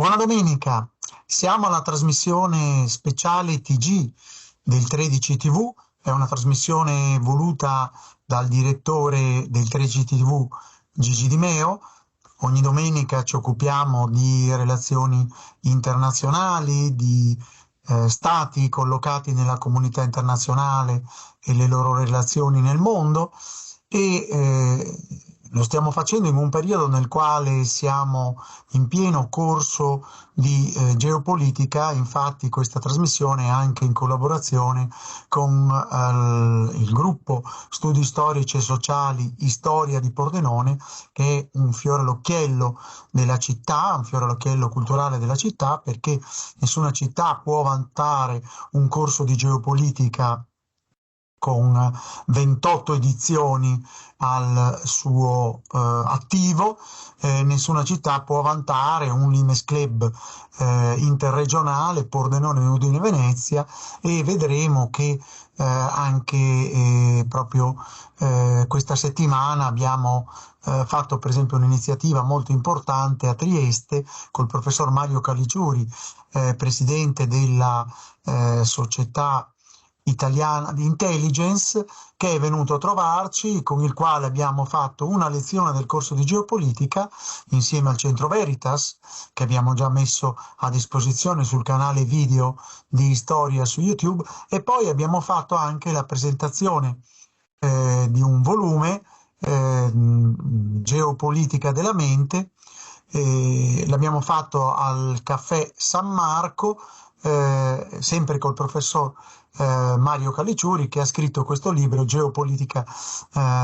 Buona domenica, siamo alla trasmissione speciale TG del 13 TV, è una trasmissione voluta dal direttore del 13 TV Gigi Di Meo. Ogni domenica ci occupiamo di relazioni internazionali, di stati collocati nella comunità internazionale e le loro relazioni nel mondo e lo stiamo facendo in un periodo nel quale siamo in pieno corso di geopolitica. Infatti questa trasmissione è anche in collaborazione con il gruppo Studi Storici e Sociali Istoria di Pordenone, che è un fiore all'occhiello della città, un fiore all'occhiello culturale della città, perché nessuna città può vantare un corso di geopolitica con 28 edizioni al suo attivo. Nessuna città può vantare un Limes Club interregionale, Pordenone, Udine, Venezia, e vedremo che anche proprio questa settimana abbiamo fatto per esempio un'iniziativa molto importante a Trieste col professor Mario Caligiuri, presidente della società italiana di intelligence, che è venuto a trovarci, con il quale abbiamo fatto una lezione del corso di geopolitica insieme al Centro Veritas, che abbiamo già messo a disposizione sul canale video di Storia su YouTube, e poi abbiamo fatto anche la presentazione di un volume, Geopolitica della mente. L'abbiamo fatto al Caffè San Marco, sempre col professor Mario Caligiuri, che ha scritto questo libro Geopolitica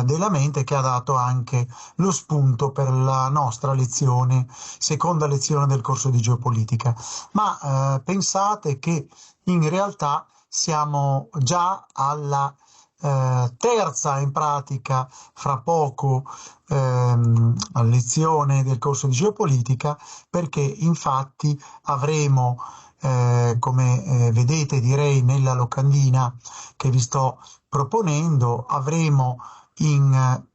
della mente, che ha dato anche lo spunto per la nostra lezione, seconda lezione del corso di geopolitica. Ma pensate che in realtà siamo già alla terza, in pratica fra poco, lezione del corso di geopolitica, perché infatti avremo, come vedete, direi nella locandina che vi sto proponendo, avremo in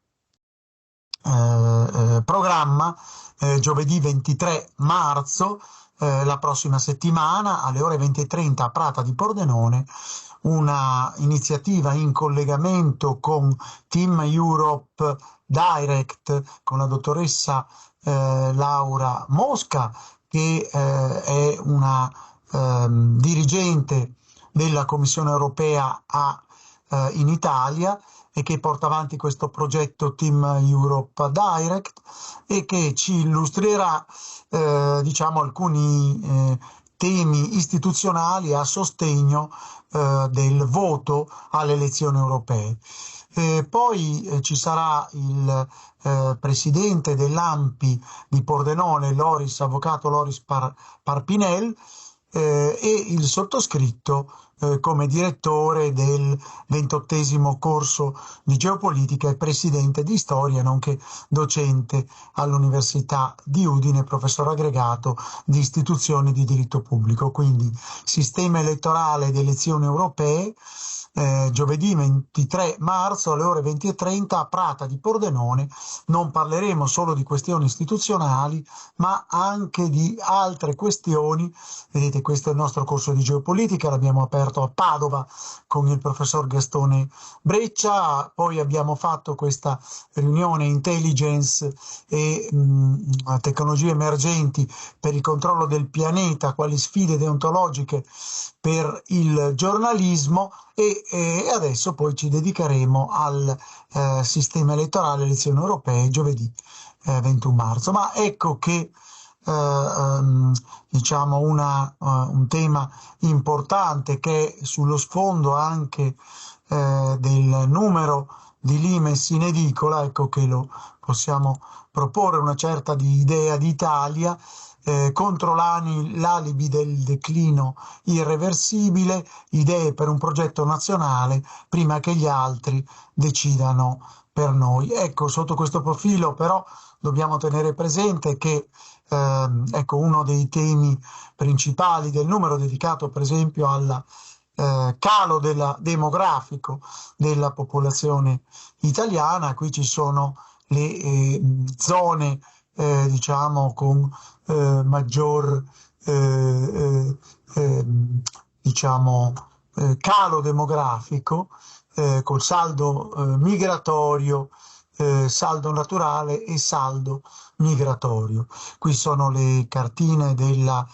programma giovedì 23 marzo, la prossima settimana, alle ore 20:30 a Prata di Pordenone, una iniziativa in collegamento con Team Europe Direct, con la dottoressa Laura Mosca, che è una dirigente della Commissione europea in Italia, e che porta avanti questo progetto Team Europe Direct, e che ci illustrerà diciamo alcuni temi istituzionali a sostegno del voto alle elezioni europee. Poi ci sarà il presidente dell'ANPI di Pordenone, avvocato Loris Parpinel, e il sottoscritto come direttore del 28° corso di geopolitica e presidente di storia, nonché docente all'Università di Udine, professore aggregato di istituzioni di diritto pubblico. Quindi sistema elettorale di elezioni europee, giovedì 23 marzo alle ore 20:30 a Prata di Pordenone. Non parleremo solo di questioni istituzionali, ma anche di altre questioni. Vedete, questo è il nostro corso di geopolitica, l'abbiamo aperto a Padova con il professor Gastone Breccia, poi abbiamo fatto questa riunione intelligence e tecnologie emergenti per il controllo del pianeta, quali sfide deontologiche per il giornalismo, e adesso poi ci dedicheremo al sistema elettorale, elezioni europee, giovedì 21 marzo. Ma ecco che diciamo un tema importante, che è sullo sfondo anche del numero di Limes in edicola, ecco che lo possiamo proporre, una certa idea di Italia contro l'alibi del declino irreversibile, idee per un progetto nazionale prima che gli altri decidano per noi. Ecco, sotto questo profilo però dobbiamo tenere presente che ecco, uno dei temi principali del numero, dedicato per esempio al calo demografico della popolazione italiana. Qui ci sono le zone diciamo con maggior diciamo calo demografico, col saldo migratorio, saldo naturale e saldo migratorio. Qui sono le cartine della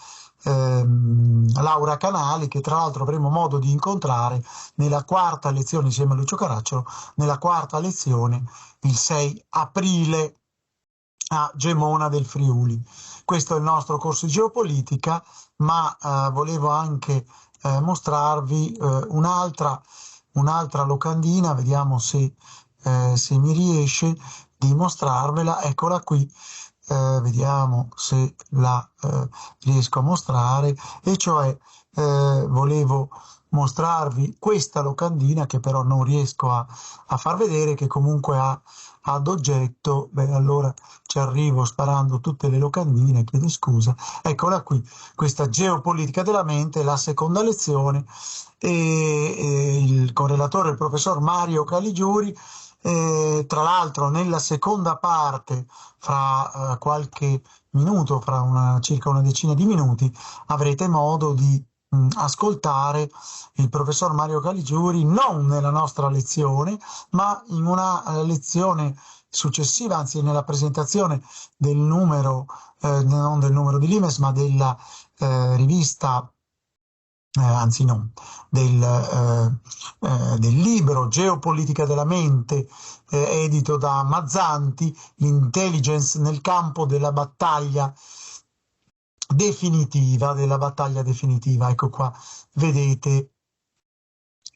Laura Canali, che tra l'altro avremo modo di incontrare nella quarta lezione insieme a Lucio Caracciolo, nella quarta lezione il 6 aprile a Gemona del Friuli. Questo è il nostro corso di geopolitica, ma volevo anche mostrarvi un'altra locandina, vediamo se mi riesce di mostrarvela. Eccola qui, vediamo se la riesco a mostrare, e cioè volevo mostrarvi questa locandina, che però non riesco a far vedere, che comunque ha ad oggetto, allora ci arrivo sparando tutte le locandine, chiedo scusa, eccola qui, questa geopolitica della mente, la seconda lezione, e il correlatore, il professor Mario Caligiuri. Tra l'altro nella seconda parte, fra qualche minuto, fra circa una decina di minuti, avrete modo di ascoltare il professor Mario Caligiuri non nella nostra lezione, ma in una lezione successiva, anzi nella presentazione del numero, non del numero di Limes, ma della rivista, anzi no, del libro Geopolitica della mente, edito da Mazzanti, l'intelligence nel campo della battaglia definitiva, Ecco qua, vedete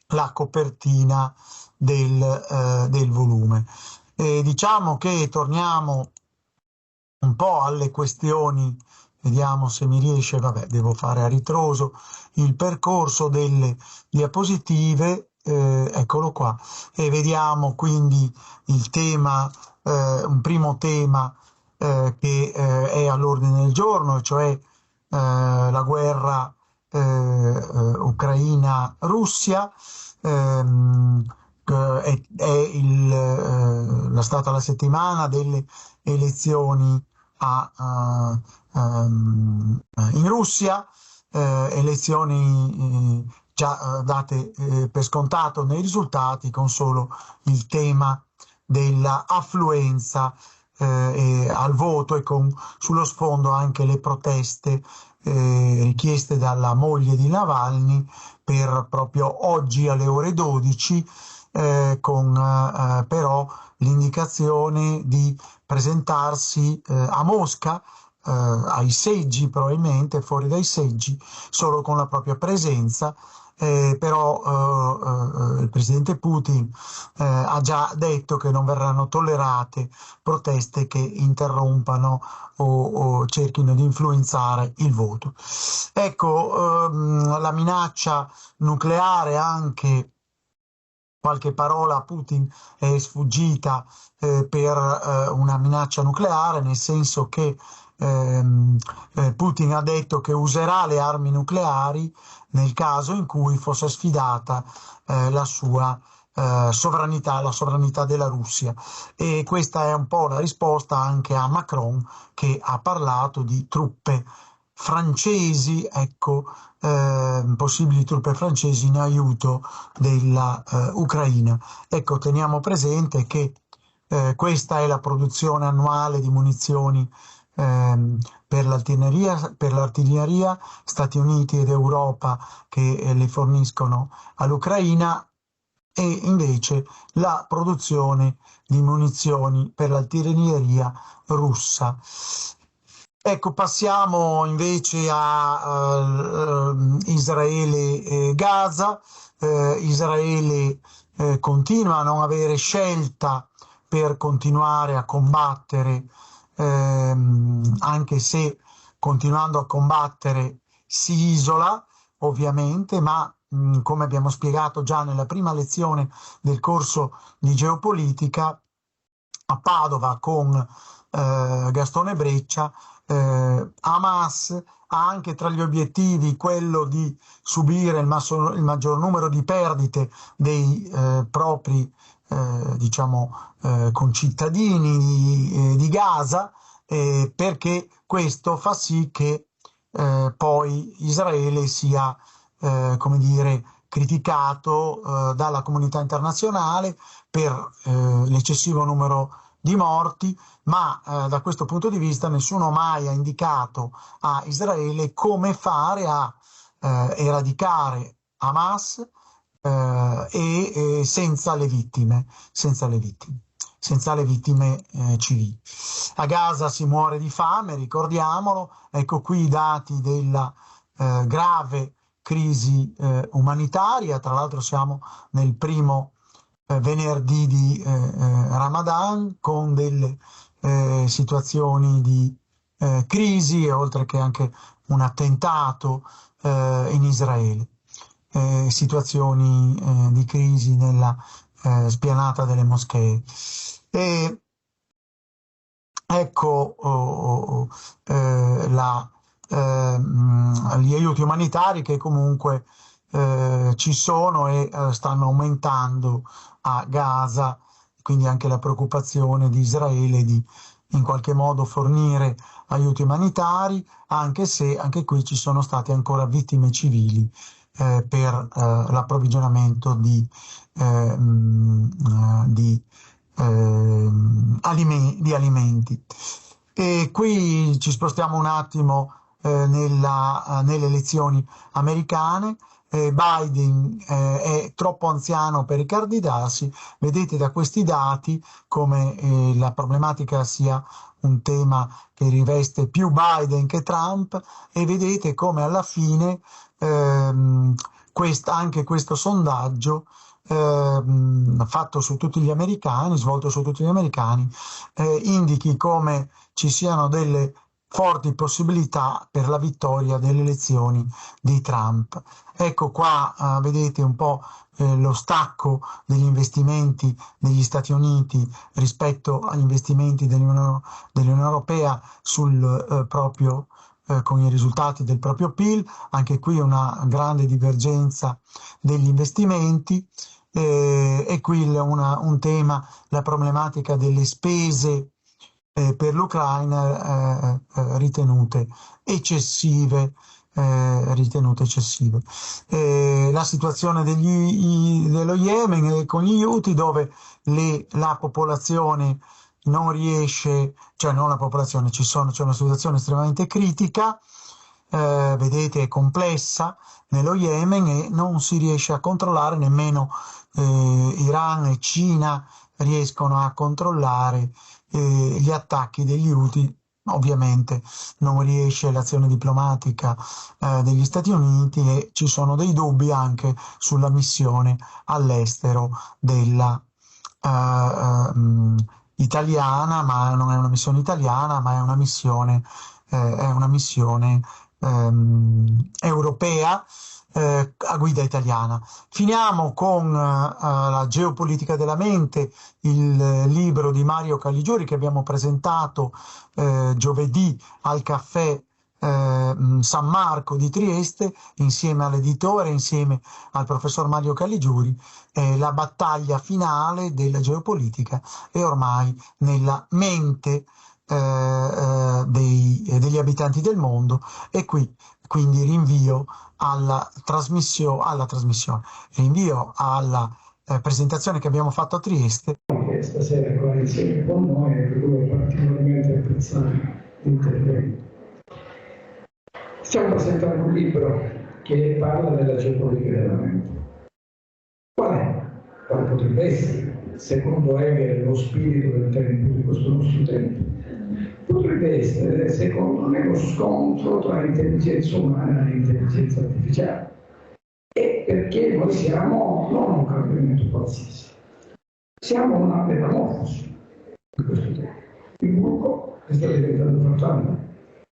la copertina del volume. Diciamo che torniamo un po' alle questioni, vediamo se mi riesce, devo fare a ritroso il percorso delle diapositive, eccolo qua, e vediamo quindi il tema, un primo tema che è all'ordine del giorno, cioè la guerra Ucraina-Russia. È stata la settimana delle elezioni in Russia, elezioni già date per scontato nei risultati, con solo il tema della affluenza al voto, e con sullo sfondo anche le proteste richieste dalla moglie di Navalny per proprio oggi alle ore 12, con però l'indicazione di presentarsi a Mosca, ai seggi, probabilmente fuori dai seggi, solo con la propria presenza. Però il presidente Putin ha già detto che non verranno tollerate proteste che interrompano o cerchino di influenzare il voto. Ecco, la minaccia nucleare, anche qualche parola a Putin è sfuggita per una minaccia nucleare, nel senso che Putin ha detto che userà le armi nucleari nel caso in cui fosse sfidata la sua sovranità, la sovranità della Russia. E questa è un po' la risposta anche a Macron, che ha parlato di truppe francesi, ecco, possibili truppe francesi in aiuto della Ucraina. Ecco, teniamo presente che questa è la produzione annuale di munizioni per l'artiglieria, Stati Uniti ed Europa che le forniscono all'Ucraina, e invece la produzione di munizioni per l'artiglieria russa. Ecco, passiamo invece a Israele e Gaza. Israele continua a non avere scelta per continuare a combattere, anche se continuando a combattere si isola, ovviamente, ma come abbiamo spiegato già nella prima lezione del corso di geopolitica a Padova con Gastone Breccia, Hamas ha anche tra gli obiettivi quello di subire il maggior numero di perdite dei propri concittadini di Gaza, perché questo fa sì che poi Israele sia, come dire, criticato dalla comunità internazionale per l'eccessivo numero di morti, ma da questo punto di vista nessuno mai ha indicato a Israele come fare a eradicare Hamas senza le vittime, senza le vittime civili. A Gaza si muore di fame, ricordiamolo, ecco qui i dati della grave crisi umanitaria, tra l'altro siamo nel primo venerdì di Ramadan con delle situazioni di crisi, oltre che anche un attentato in Israele, situazioni di crisi nella spianata delle moschee. E ecco gli aiuti umanitari che comunque ci sono e stanno aumentando a Gaza, quindi anche la preoccupazione di Israele di in qualche modo fornire aiuti umanitari, anche se anche qui ci sono state ancora vittime civili per l'approvvigionamento di alimenti. E qui ci spostiamo un attimo nelle elezioni americane. Biden è troppo anziano per ricandidarsi. Vedete da questi dati come la problematica sia un tema che riveste più Biden che Trump, e vedete come alla fine anche questo sondaggio fatto su tutti gli americani, svolto su tutti gli americani, indichi come ci siano delle forti possibilità per la vittoria delle elezioni di Trump. Ecco qua vedete un po' lo stacco degli investimenti degli Stati Uniti rispetto agli investimenti dell'Unione Europea sul proprio con i risultati del proprio PIL, anche qui una grande divergenza degli investimenti, e qui un tema, la problematica delle spese per l'Ucraina ritenute eccessive. La situazione dello Yemen con gli Houthi, dove la popolazione non riesce, cioè non la popolazione, c'è una situazione estremamente critica, vedete è complessa nello Yemen e non si riesce a controllare, nemmeno Iran e Cina riescono a controllare gli attacchi degli Houthi. Ovviamente non riesce l'azione diplomatica degli Stati Uniti, e ci sono dei dubbi anche sulla missione all'estero della italiana, ma non è una missione italiana, ma è una missione europea a guida italiana. Finiamo con la geopolitica della mente, il libro di Mario Caligiuri che abbiamo presentato giovedì al caffè San Marco di Trieste, insieme all'editore, insieme al professor Mario Caligiuri. La battaglia finale della geopolitica è ormai nella mente degli abitanti del mondo, e qui quindi rinvio alla presentazione che abbiamo fatto a Trieste. Stasera qua insieme con noi, e per cui particolarmente apprezzare l'intervento. Stiamo presentando un libro che parla della geopolitica della mente. Quale potrebbe essere, secondo Hegel, lo spirito del tempo, di questo nostro tempo? Potrebbe essere, secondo me, lo scontro tra intelligenza umana e intelligenza artificiale. E perché noi siamo non un cambiamento qualsiasi, siamo una metamorfosi di questo tempo. Il buco sta diventando fratello,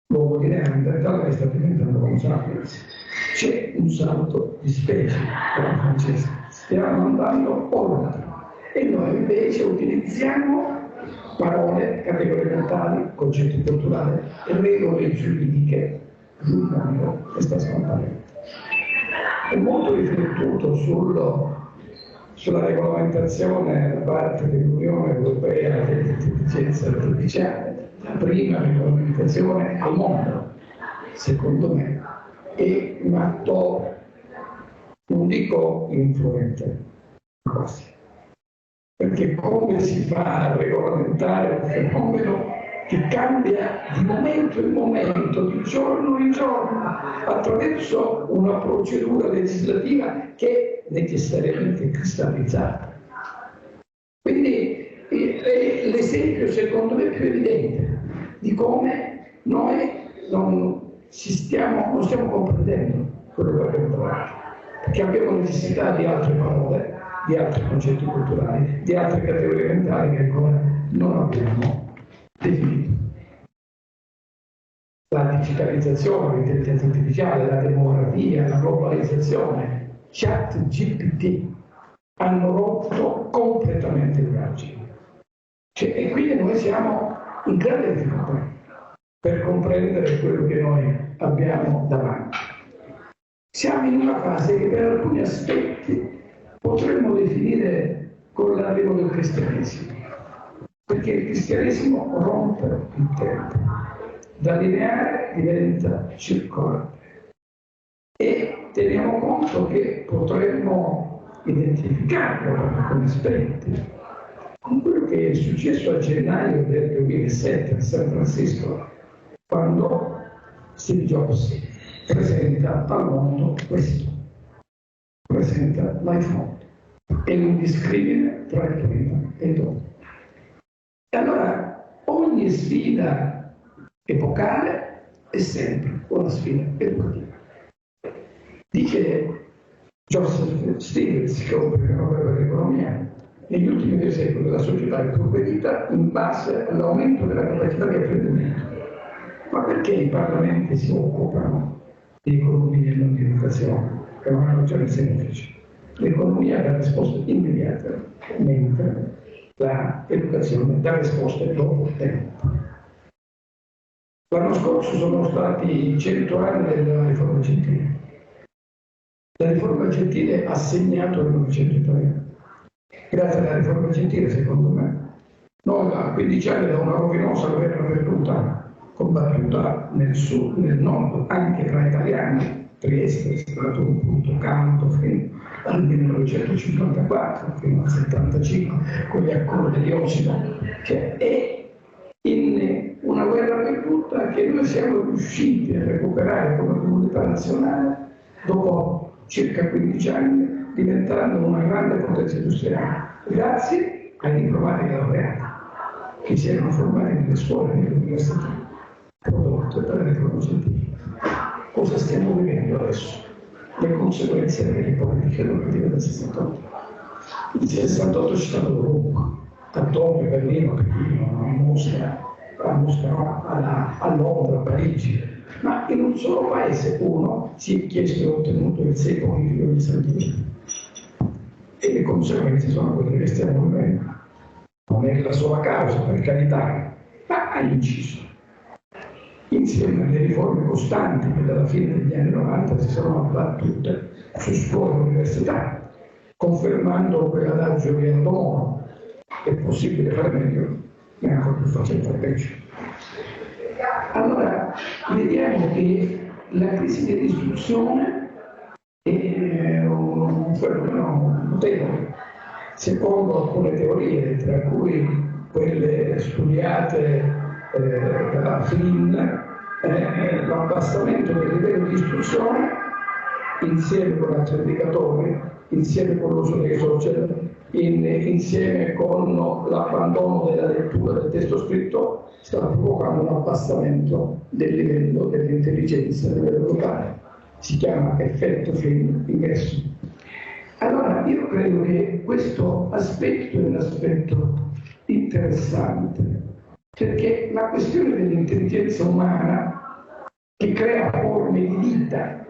l'uomo di Neanderthal sta diventando Homo sapiens. C'è un salto di specie, per francese. Stiamo andando oltre, e noi invece utilizziamo parole, categorie mentali, concetti culturali e regole giuridiche sul mondo che sta scomparendo. È molto riflettuto sulla regolamentazione da parte dell'Unione Europea dell'intelligenza artificiale, prima regolamentazione al mondo, secondo me, è un atto, non dico influente, quasi. Perché come si fa a regolamentare un fenomeno che cambia di momento in momento, di giorno in giorno, attraverso una procedura legislativa che è necessariamente cristallizzata. Quindi l'esempio secondo me più evidente di come noi non stiamo comprendendo quello che abbiamo trovato, perché abbiamo necessità di altre parole, di altri concetti culturali, di altre categorie mentali che ancora non abbiamo definito. La digitalizzazione, l'intelligenza artificiale, la demografia, la globalizzazione, ChatGPT hanno rotto completamente il margine. E quindi noi siamo in grande difficoltà per comprendere quello che noi abbiamo davanti. Siamo in una fase che per alcuni aspetti potremmo definire con l'arrivo del cristianesimo, perché il cristianesimo rompe il tempo, da lineare diventa circolare. E teniamo conto che potremmo identificarlo per alcuni aspetti con quello che è successo a gennaio del 2007 a San Francisco, quando Steve Jobs presenta al mondo questo, presenta l'iPhone e un discrimine tra il prima e il dopo. E allora ogni sfida epocale è sempre una sfida educativa. Dice Joseph Stiglitz, che è un premio Nobel per l'economia, negli ultimi 2 secoli la società è progredita in base all'aumento della capacità di apprendimento. Ma perché i parlamenti si occupano di economia e non di educazione? È una ragione semplice. L'economia dà risposte immediate, mentre l'educazione dà risposte dopo tempo. L'anno scorso sono stati 100 anni della riforma gentile. La riforma gentile ha segnato il Novecento italiano. Grazie alla riforma gentile, secondo me, noi a 15 anni da una rovinosa guerra perduta, combattuta nel sud, nel nord, anche tra italiani, Trieste è stato un punto caldo fino al 1954, fino al 75, con gli accordi di Oslo, cioè è in una guerra perduta che noi siamo riusciti a recuperare come comunità nazionale dopo circa 15 anni, diventando una grande potenza industriale, grazie ai diplomati laureati che si erano formati nelle scuole e nelle università, prodotte per la riforma scientifica. Cosa stiamo vivendo adesso? Le conseguenze delle politiche educative del 68. Il 68 c'è stato ovunque, a Tokyo, Berlino, a Mosca, a Londra, a Parigi. Ma in un solo paese uno si è chiesto e ottenuto il 6 politico degli Stati Uniti. E le conseguenze sono quelle che stiamo vivendo. Non è la sola causa, per carità, ma ha inciso. Insieme alle riforme costanti che dalla fine degli anni 90 si sono abbattute su scuole e università, confermando quell'adagio che Aldo Moro è possibile fare meglio, ma è ancora più facile fare peggio. Allora, vediamo che la crisi dell'istruzione è un fenomeno notevole, secondo alcune teorie, tra cui quelle studiate dalla Flynn, l'abbassamento del livello di istruzione, insieme con altri indicatori, insieme con l'uso dei social, insieme con l'abbandono della lettura del testo scritto, sta provocando un abbassamento del livello dell'intelligenza a livello locale. Si chiama effetto Flynn ingresso. Allora, io credo che questo aspetto è un aspetto interessante, perché la questione dell'intelligenza umana, che crea forme di vita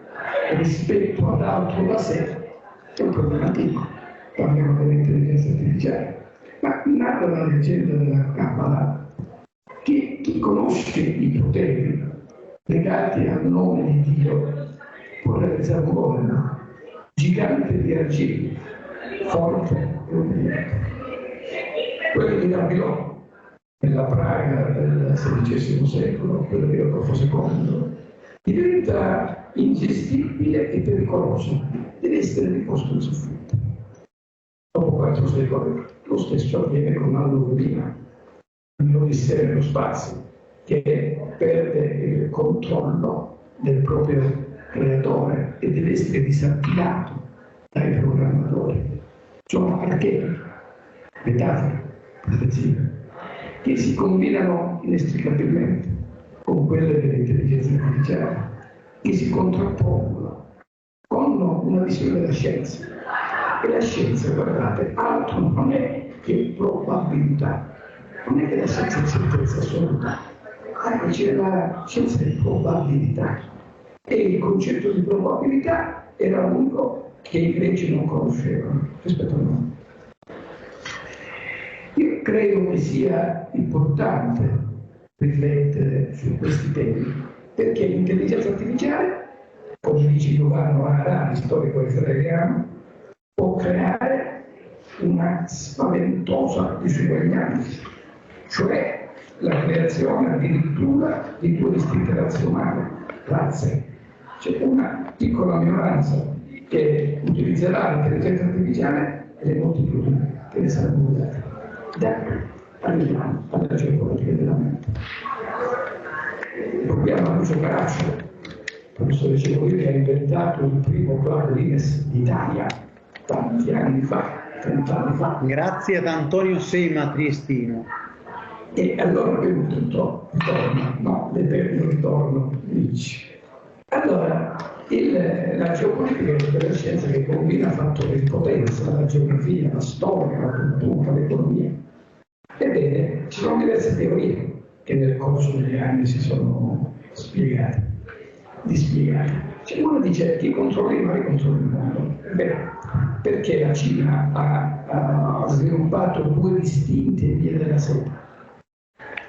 rispetto ad altro da sé, è un problema antico. Parliamo dell'intelligenza artificiale, ma nata dalla leggenda della Kabbalah, che chi conosce i poteri legati al nome di Dio può realizzare un governo gigante di argilla, forte e obbediente. Quello di Napoleone, nella Praga del XVI secolo, quello di Rodolfo II, diventa ingestibile e pericoloso, deve essere riposto in soffitta. Dopo 4 secoli lo stesso avviene con All'Ordina, l'Odissea nello spazio, che perde il controllo del proprio creatore e deve essere disattivato dai programmatori. Sono archetipi, metafore, profezie, che si combinano inestricabilmente con quelle dell'intelligenza artificiale, che si contrappongono con una visione della scienza. E la scienza, guardate, altro non è che probabilità. Non è che la scienza è certezza assoluta, c'è la scienza di probabilità. E il concetto di probabilità era l'unico che i greci non conoscevano rispetto a noi. Io credo che sia importante riflettere su questi temi, perché l'intelligenza artificiale, come dice Giovanni Harari, storico israeliano, può creare una spaventosa disuguaglianza, cioè la creazione addirittura di 2 distinte razze. C'è una piccola minoranza che utilizzerà l'intelligenza artificiale e le moltitudini che ne saranno usate. Da qui arriviamo alla geopolitica della mente. Il problema di Lucio Caracciolo, il professore Cecoli, che ha inventato il primo club Guinness d'Italia tanti anni fa, 30 anni fa. Grazie ad Antonio Sema Triestino. E allora è venuto l'eterno ritorno di Nietzsche. Allora, la geopolitica della scienza che combina fattori di potenza, la geografia, la storia, la cultura, l'economia. Ebbene, ci sono diverse teorie che nel corso degli anni si sono dispiegate. C'è uno che dice chi controlla il mare controlla il mondo. Beh, perché la Cina ha sviluppato 2 distinte vie della seta?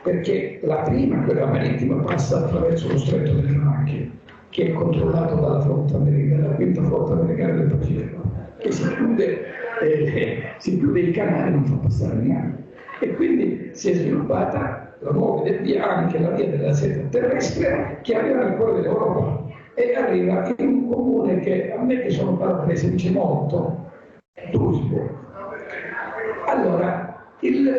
Perché la prima, quella marittima, passa attraverso lo stretto delle Macchie, che è controllato dalla flotta americana, la quinta flotta americana del Pacifico, che si chiude il canale e non fa passare neanche. E quindi si è sviluppata la nuova via, anche la via della seta terrestre, che arriva nel cuore dell'Europa e arriva in un comune che a me che sono calabrese dice molto, Duisburg. Allora,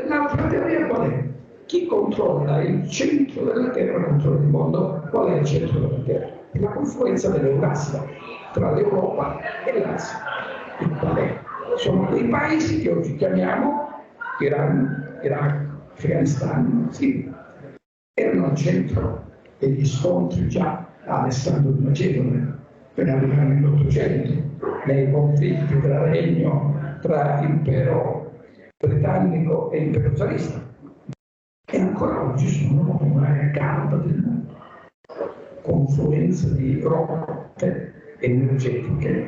l'altra teoria qual è? Chi controlla il centro della Terra controlla il mondo. Qual è il centro della Terra? È la confluenza dell'Eurasia tra l'Europa e l'Asia. E qual è? Sono quei paesi che oggi chiamiamo Iran, Iraq, Afghanistan, Siria. Erano al centro degli scontri già a Alessandro di Macedone per arrivare nell'Ottocento, nei conflitti tra impero britannico e impero zarista. E ancora oggi sono un'area calda del mondo, confluenza di rotte energetiche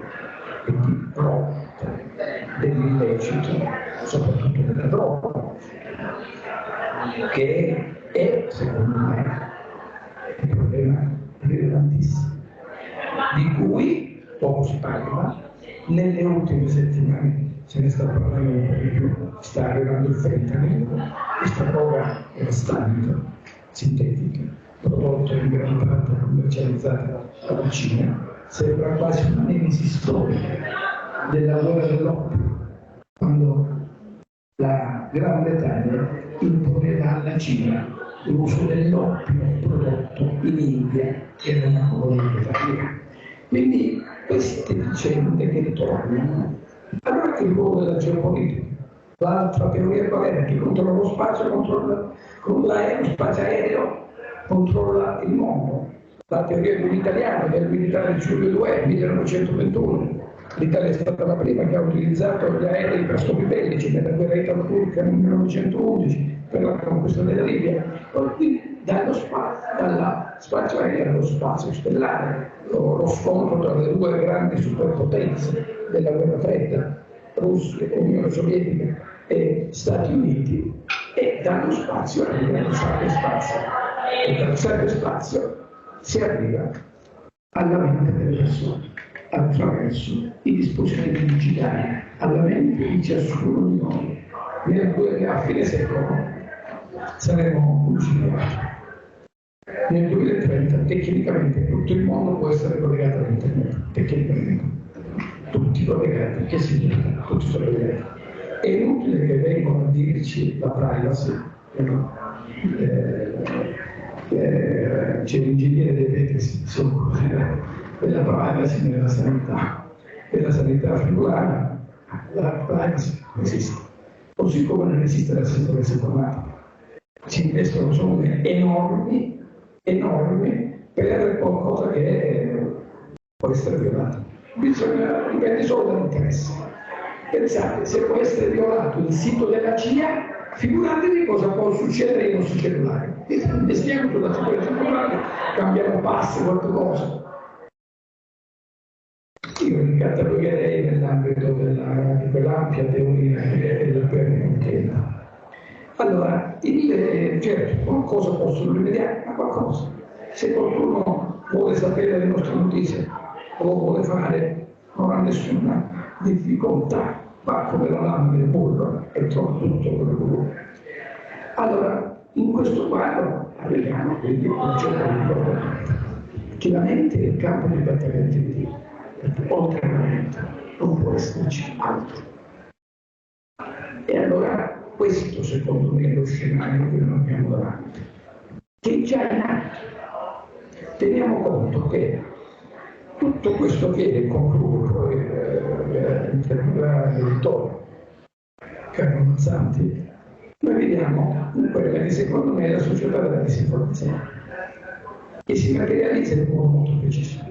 e di rotte dell'illecito, soprattutto della droga, che è, secondo me, un problema rilevantissimo, di cui poco si parla. Nelle ultime settimane se ne sta parlando un po' di più, sta arrivando il fentanyl, questa droga devastante, sintetica, prodotta in gran parte commercializzata dalla Cina, sembra quasi una nemesi storica della guerra dell'oppio, quando la Gran Bretagna imponeva alla Cina l'uso dell'oppio prodotto in India, che era una colonia britannica. Quindi queste vicende che ritornano. Allora che il ruolo della geopolitica? L'altra teoria qual è? Chi controlla lo spazio, controlla con l'aereo, spazio aereo, controlla il mondo. La teoria di un italiano, del militare di Giulio II, 1921. L'Italia è stata la prima che ha utilizzato gli aerei per scopi bellici nella guerra italo-turca nel 1911 per la conquista della Libia. Quindi dallo spazio aereo allo spazio stellare, lo scontro tra le 2 grandi superpotenze della guerra fredda, Russia, Unione Sovietica e Stati Uniti, e dallo spazio arriva al cyberspazio, e dal cyberspazio si arriva alla mente delle persone attraverso i dispositivi digitali, alla mente di ciascuno di noi. A fine secolo saremo lucificati. Nel 2030 tecnicamente tutto il mondo può essere collegato a internet, tecnicamente tutti collegati, che significa? Tutti sono collegati. È inutile che vengano a dirci la privacy, c'è l'ingegnere dei vetri della privacy nella sanità figurata, la privacy non esiste, così come non esiste la sicurezza informatica. Si investono somme enormi per qualcosa che può essere violato. Dipende solo dall'interesse. Pensate, se può essere violato il sito della CIA, figuratevi cosa può succedere ai nostri cellulari. Investiamo sulla sicurezza informatica, cambiamo passi, qualcosa. Io li catalogherei nell'ambito di quell'ampia teoria della permanenza. Allora, certo, qualcosa possono rimediare, ma qualcosa. Se qualcuno vuole sapere le nostre notizie o lo vuole fare, non ha nessuna difficoltà, va come la lama del burro e trova tutto quello che vuole. Allora, in questo quadro arriviamo quindi a un certo punto che la mente è il campo di battaglia di Dio, perché oltre alla mente non può esserci altro. E allora questo secondo me è lo scenario che noi abbiamo davanti, che è già in atto. Teniamo conto che tutto questo che conclude poi l'editore Carlo Mazzanti, noi vediamo in quella che secondo me è la società della disinformazione, che si materializza in un modo molto preciso,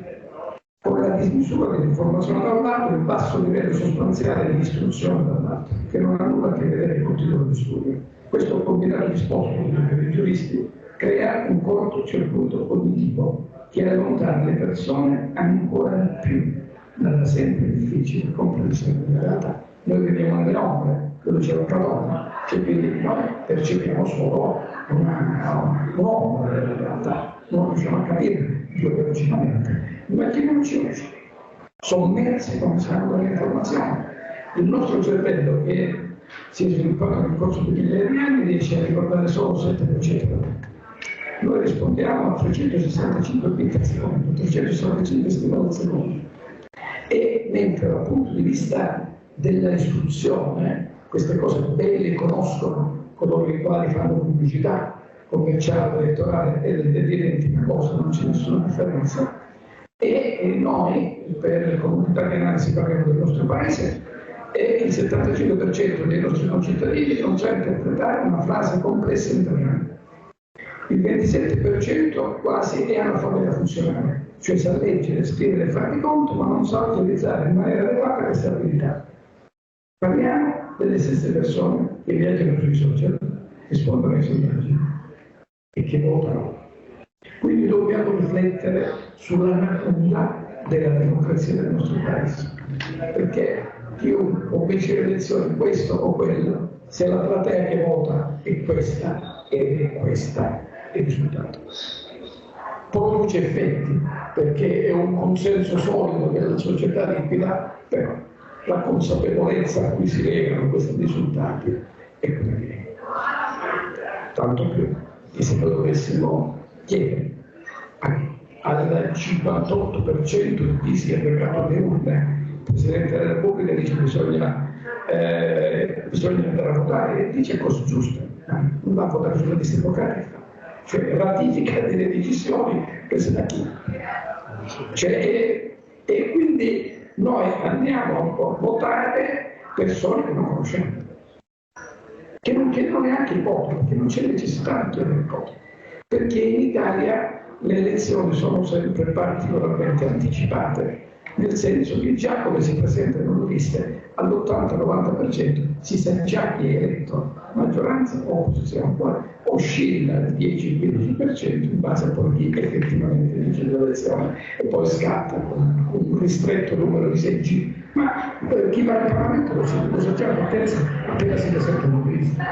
con la dismisura dell'informazione da un lato e il basso livello sostanziale di istruzione dall'altro, che non ha nulla a che vedere con il titolo di studio. Questo combinato disposto dei giuristi crea un cortocircuito cognitivo che allontana le persone ancora di più dalla sempre difficile comprensione della realtà. Noi vediamo nelle ombre, lo diceva Platone, cioè quindi noi percepiamo solo un'ombra della realtà, non riusciamo a capire più velocemente, ma che non ci riesce. Sommersi come siamo dalle informazioni. Il nostro cervello, che si è sviluppato nel corso di migliaia di anni, riesce a ricordare solo 7%. Noi rispondiamo a 365 bit al secondo, 365 stimoli al secondo. E mentre dal punto di vista della istruzione, queste cose belle conoscono coloro i quali fanno pubblicità commerciale, elettorale ed è identica cosa, non c'è nessuna differenza. E noi, per le comunità che analisi parliamo del nostro paese, e il 75% dei nostri concittadini non sa interpretare una frase complessa in italiano. Il 27% quasi è analfabeta funzionale, cioè sa leggere, scrivere e fare di conto, ma non sa utilizzare in maniera adeguata queste abilità. Parliamo delle stesse persone che viaggiano sui social, rispondono ai sondaggi e che votano. Quindi dobbiamo riflettere sulla natura della democrazia del nostro paese, perché chiunque può vincere le elezioni, questo o quello, se la platea che vota è questa ed è questa il risultato. Produce effetti, perché è un consenso solido che la società liquida, però la consapevolezza a cui si legano questi risultati è quella che è. Tanto più che se noi dovessimo chiedere al 58% di chi si è recato alle urne, il Presidente della Repubblica dice che bisogna andare a votare, e dice cose giuste, non va a votare sulla lista democratica, cioè ratifica delle decisioni prese da chi? E quindi noi andiamo a votare persone che non conosciamo, che non chiedono neanche il voto, perché non c'è necessità di chiedere il voto, perché in Italia le elezioni sono sempre particolarmente anticipate, nel senso che già come si presentano le liste all'80-90% si sa già chi è eletto, maggioranza o opposizione, poi oscilla il 10-15% in base a poi chi effettivamente vince l'elezione e poi scatta con un ristretto numero di seggi, ma chi va al Parlamento lo sa già appena si presenta una lista.